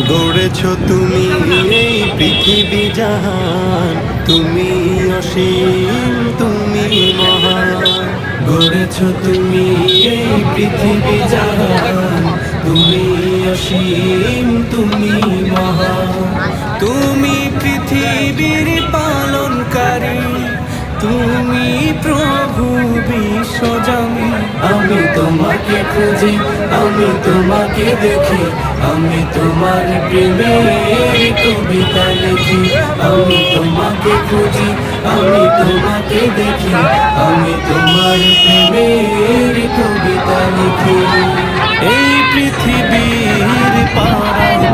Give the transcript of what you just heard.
গড়েছ তুমি এই পৃথিবী জাহান, তুমি অসীম, তুমি মহান। গড়েছ তুমি এই পৃথিবী জাহান, তুমি অসীম, তুমি মহান। তুমি পৃথিবীর পালনকারী, তুমি প্রভু বিশ্বজামি। আমি তোমাকে খুঁজি, আমি তোমাকে দেখি, আমি তোমার প্রেমের কবিতা লিখি। আমি তোমাকে খুঁজি, আমি তোমাকে দেখি, আমি তোমার প্রেমের কবিতা লিখি। এই পৃথিবীর পাড়ায়